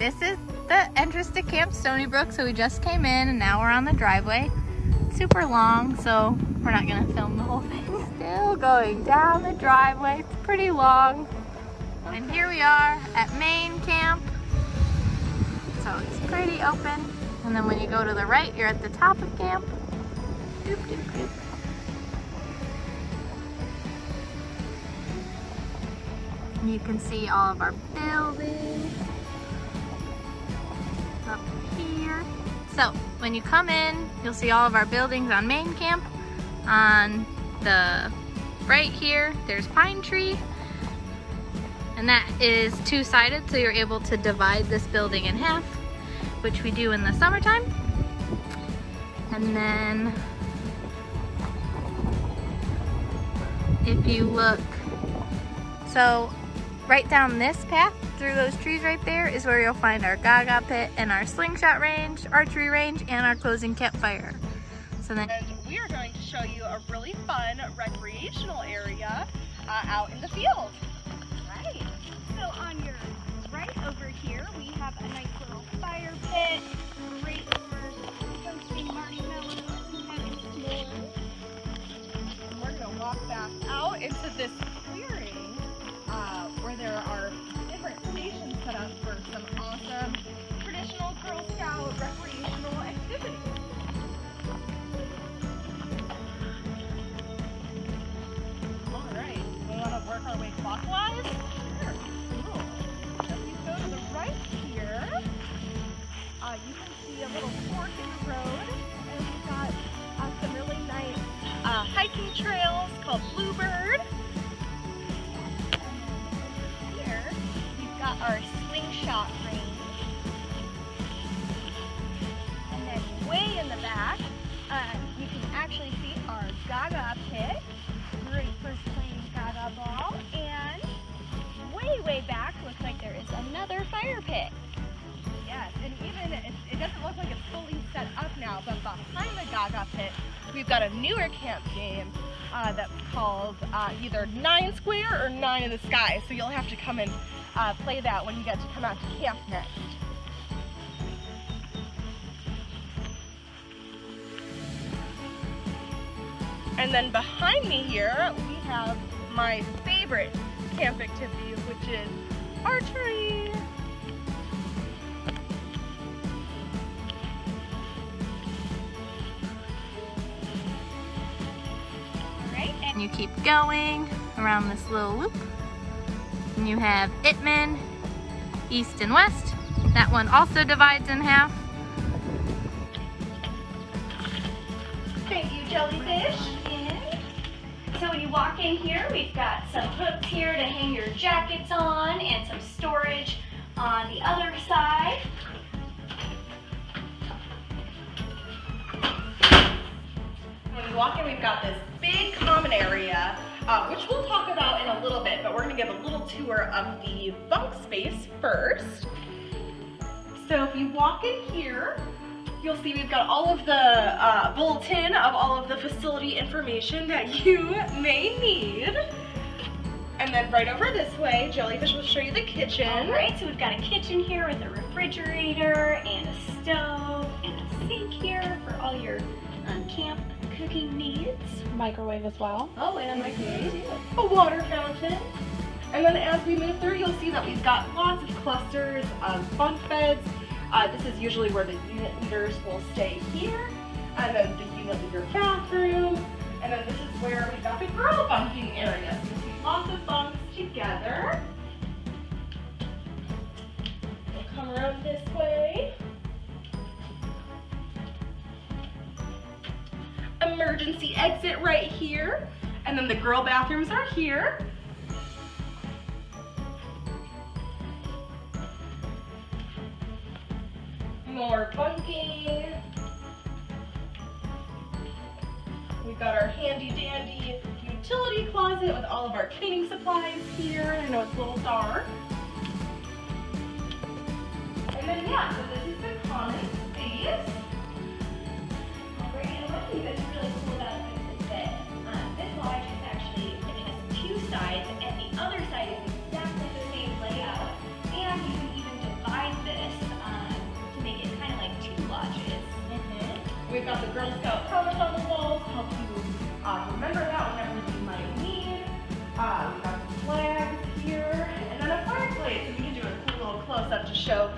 this is the entrance to Camp Stonybrook. So we just came in and now we're on the driveway. It's super long, so we're not gonna film the whole thing. Still going down the driveway, it's pretty long. And here we are at main camp. So it's pretty open. And then when you go to the right, you're at the top of camp. Doop, doop, doop. You can see all of our buildings up here. So when you come in, you'll see all of our buildings on main camp. On the right here, there's pine tree. And that is two-sided, so you're able to divide this building in half, which we do in the summertime. And then if you look, so right down this path through those trees right there is where you'll find our Gaga pit and our slingshot range, archery range, and our closing campfire. So then we are going to show you a really fun recreational area out in the field. Right. So on your right over here, we have a nice little fire pit, great for roasting marshmallows and having s'mores. And we're going to walk back out into this clearing where there are different stations set up for some awesome traditional Girl Scout recreational activities. Alright, we want to work our way clockwise? Sure. Cool. So if you go to the right here, you can see a little fork in the road, and we've got some really nice hiking trails called Bluebird. Got our slingshot range, and then way in the back you can actually see our Gaga pit, great for playing Gaga ball, and way back looks like there is another fire pit. Yes, and even it doesn't look like it's fully set up now, but behind the Gaga pit we've got a newer camp game that's called either 9 Square or 9 in the Sky, so you'll have to come and play that when you get to come out to camp next. And then behind me here, we have my favorite camp activity, which is archery. All right, and you keep going around this little loop. And you have Itman, east and west. That one also divides in half. Thank you, jellyfish. So when you walk in here, we've got some hooks here to hang your jackets on and some storage on the other side. When you walk in, we've got this big common area, which we'll talk about in a little bit, but we're going to give a little tour of the bunk space first. So if you walk in here, you'll see we've got all of the bulletin of all of the facility information that you may need. And then right over this way, Jellyfish will show you the kitchen. All right, so we've got a kitchen here with a refrigerator and a stove and a sink here for all your camp cooking needs. Microwave as well. Oh, and a microwave too. A water fountain. And then as we move through, you'll see that we've got lots of clusters of bunk beds. This is usually where the unit leaders will stay here. And then the unit leader bathroom. And then this is where we've got the girl bunking area. So you see lots of bunks together. We'll come around this way. Emergency exit right here. And then the girl bathrooms are here. More bunking. We've got our handy dandy utility closet with all of our cleaning supplies here. I know it's a little dark. And then yeah, so this is the common space. Alright, and one thing that's really cool about this is that this lodge is actually, it has two sides, and the other side is exactly the same layout. And you can even divide this up to show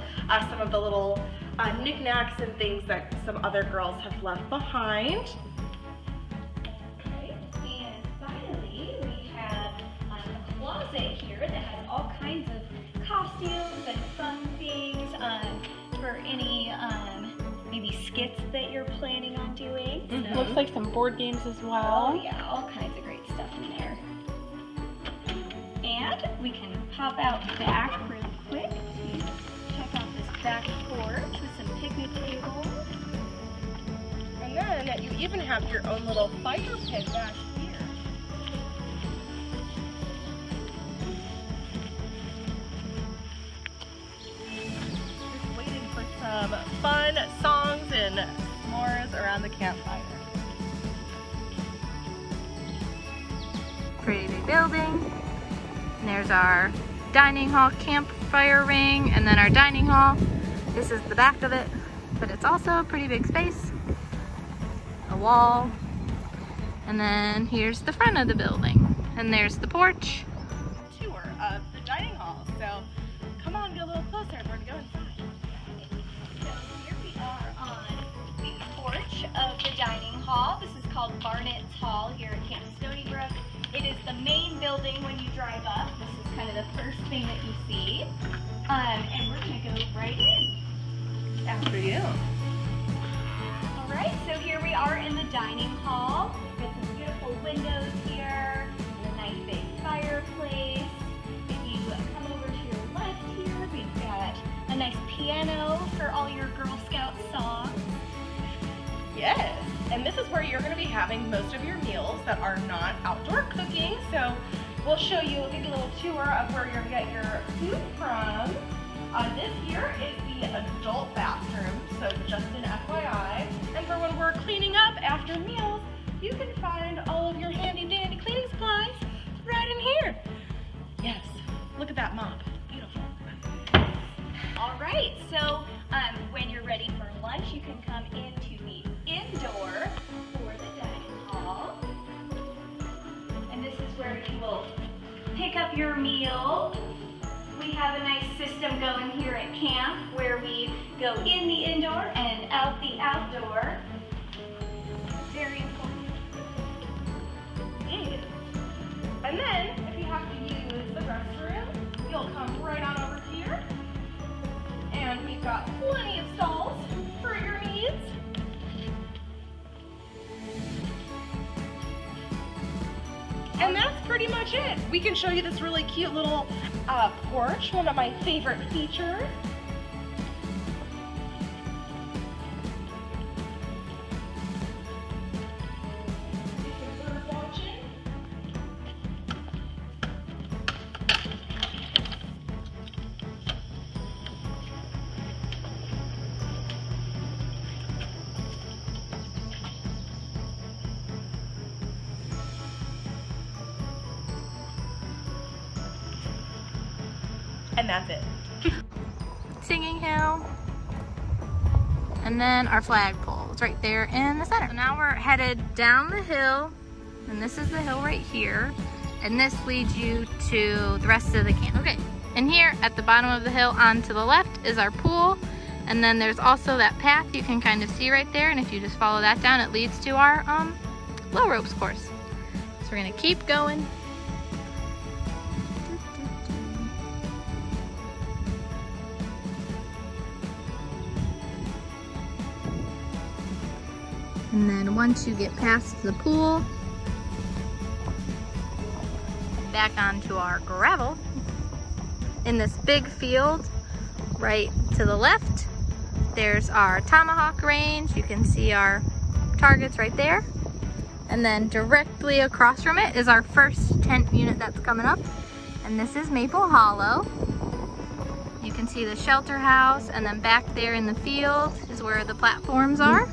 some of the little knickknacks and things that some other girls have left behind. Okay, and finally we have a closet here that has all kinds of costumes and fun things for any maybe skits that you're planning on doing. Mm-hmm. Looks like some board games as well. Oh yeah, all kinds of great stuff in there. And we can pop out back real quick to check out this back porch with some picnic tables. And then you even have your own little fire pit back here. Just waiting for some fun songs and s'mores around the campfire. Pretty big building. And there's our dining hall campfire ring, and then our dining hall. This is the back of it, but it's also a pretty big space. A wall. And then here's the front of the building. And there's the porch. Tour of the dining hall. So come on, get a little closer. We're gonna go inside. So here we are on the porch of the dining hall. This is called Barnett's Hall here at Camp Stonybrook. It is the main building when you drive up. This is kind of the first thing that you see. And we're gonna go right in. After you. All right, so here we are in the dining hall. We've got some beautiful windows here, and a nice big fireplace. If you come over to your left here, we've got a nice piano for all your Girl Scout songs. Yes, and this is where you're going to be having most of your meals that are not outdoor cooking. So we'll show you, we'll give you a little tour of where you're going to get your food from. This here is the adult bathroom, so just an FYI. And for when we're cleaning up after meals, you can find all of your handy dandy cleaning supplies right in here. Yes, look at that mop, beautiful. All right, so when you're ready for lunch, you can come into the indoor for the dining hall. And this is where you will pick up your meal. We have a nice system going here at camp where we go in the indoor and out the outdoor. Very important. Yes. And then, if you have to use the restroom, you'll come right on over here. And we've got plenty of stalls for your needs. And that's pretty much it. We can show you this really cute little porch, one of my favorite features. Bird watching. And that's it. Singing hill. And then our flagpole is right there in the center. So now we're headed down the hill, and this is the hill right here. And this leads you to the rest of the camp. Okay, and here at the bottom of the hill on to the left is our pool. And then there's also that path you can kind of see right there. And if you just follow that down, it leads to our low ropes course. So we're gonna keep going. And then once you get past the pool, back onto our gravel, in this big field right to the left, there's our tomahawk range. You can see our targets right there. And then directly across from it is our first tent unit that's coming up. And this is Maple Hollow. You can see the shelter house, and then back there in the field is where the platforms are.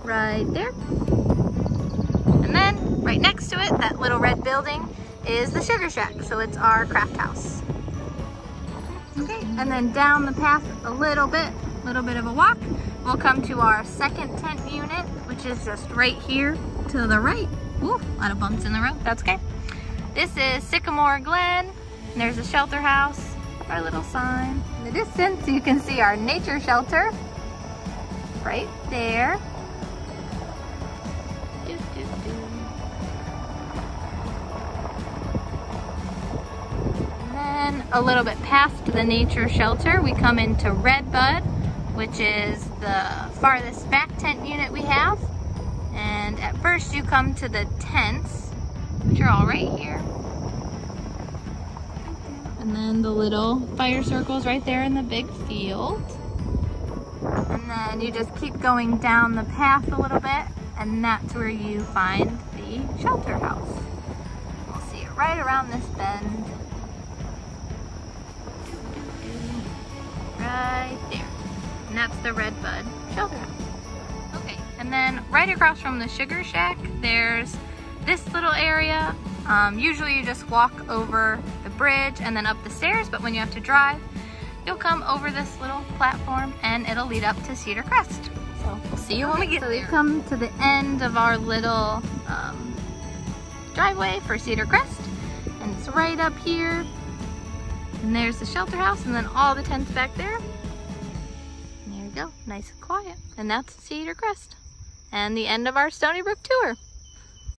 Right there. And then right next to it, that little red building, is the Sugar Shack. So it's our craft house. Okay, and then down the path a little bit of a walk, we'll come to our second tent unit, which is just right here to the right. Ooh, a lot of bumps in the road, that's okay. This is Sycamore Glen, and there's a shelter house. Our little sign. In the distance, you can see our nature shelter right there. And then a little bit past the nature shelter, we come into Redbud, which is the farthest back tent unit we have. And at first you come to the tents, which are all right here. And then the little fire circles right there in the big field. And then you just keep going down the path a little bit, and that's where you find the shelter house. We'll see it right around this bend. Right there. And that's the Redbud shelter house. Okay, and then right across from the Sugar Shack, there's this little area. Usually you just walk over the bridge and then up the stairs, but when you have to drive, you'll come over this little platform and it'll lead up to Cedar Crest. So we'll see you when we get there. So we've come to the end of our little driveway for Cedar Crest, and it's right up here. And there's the shelter house and then all the tents back there. And there you go, nice and quiet. And that's Cedar Crest and the end of our Stonybrook tour.